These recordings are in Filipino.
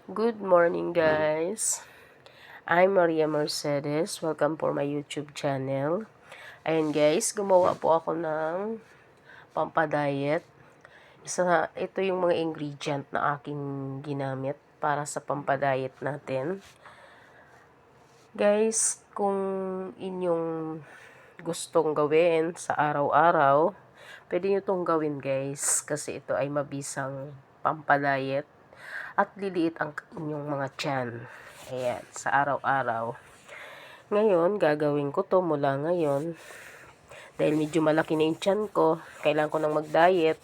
Good morning, guys. I'm Maria Mercedes. Welcome for my YouTube channel. Ayan, guys, gumawa po ako ng pampadiet. Ito yung mga ingredient na aking ginamit para sa pampadiet natin. Guys, kung inyong gustong gawin sa araw-araw, pwede nyo itong gawin, guys, kasi ito ay mabisang pampadiet at liliit ang inyong mga tiyan. Ayan, sa araw-araw. Ngayon, gagawin ko to mula ngayon. Dahil medyo malaki na yung tiyan ko, kailangan ko nang mag-diet.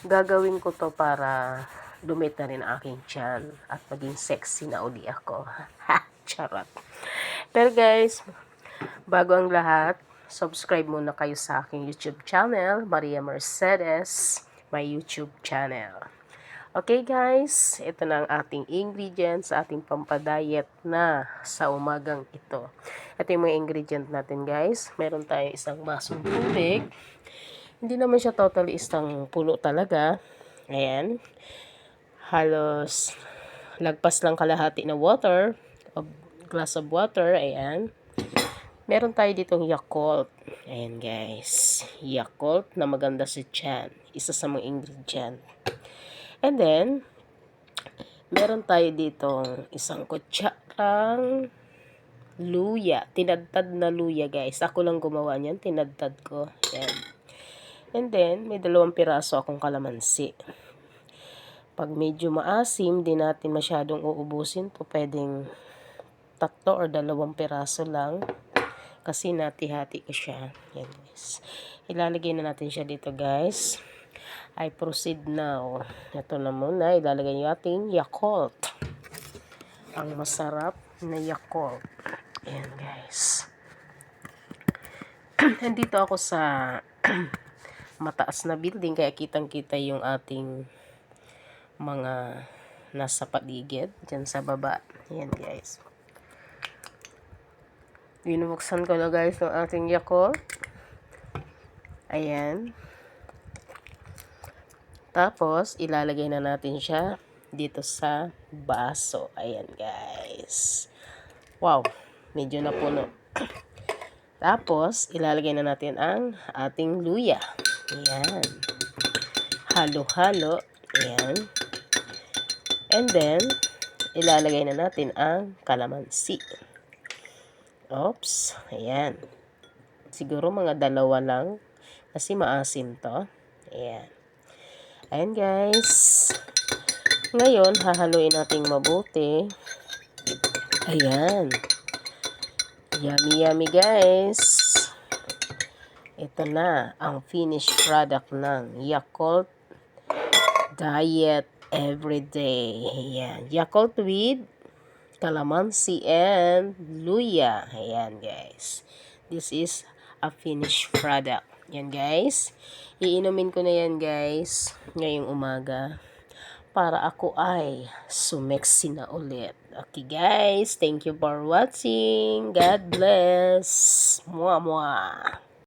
Gagawin ko to para dumit na rin ang aking tiyan at maging sexy na uli ako. Ha! Charot. Pero guys, bago ang lahat, subscribe muna kayo sa aking YouTube channel, Maria Mercedes, my YouTube channel. Okay guys, ito na ang ating ingredients sa ating pampadiet na sa umagang ito. Ito yung mga ingredient natin guys. Meron tayo isang basong tubig. Hindi naman siya totally isang puno talaga. Ayan. Halos lagpas lang kalahati na water. O glass of water. Ayan. Meron tayo ditong Yakult. Ayan guys. Yakult na maganda sa tiyan. Isa sa mga ingredient. And then, meron tayo ditong isang kutsarang luya. Tinadtad na luya, guys. Ako lang gumawa niyan. Tinadtad ko. Ayan. And then, may 2 piraso akong kalamansi. Pag medyo maasim, di natin masyadong uubusin to. Pwedeng 3 or 2 piraso lang. Kasi nati-hati ko siya. Ayan, guys. Ilalagay na natin siya dito, guys. I proceed now. Ito na muna, ilalagay yung ating Yakult. Ang masarap na Yakult. Ayan guys. Nandito ako sa mataas na building, kaya kitang-kita yung ating mga nasa paligid. Diyan sa baba. Ayan guys. Binubuksan ko na guys yung ating Yakult. Ayan. Tapos, ilalagay na natin siya dito sa baso. Ayan, guys. Wow, medyo napuno. Tapos, ilalagay na natin ang ating luya. Ayan. Halo-halo. Ayan. And then, ilalagay na natin ang kalamansi. Oops. Ayan. Siguro mga 2 lang. Kasi maasim to. Ayan. Ayan guys. Ngayon, hahaluin natin mabuti. Ayan. Yummy yummy guys. Ito na ang finished product ng Yakult Diet Everyday. Ayan. Yakult with calamansi and luya. Ayan guys. This is a finished product. Yan guys. Iinumin ko na yan guys ngayong umaga para ako ay sumeksi na ulit. Okay guys. Thank you for watching. God bless. Mwah mwah.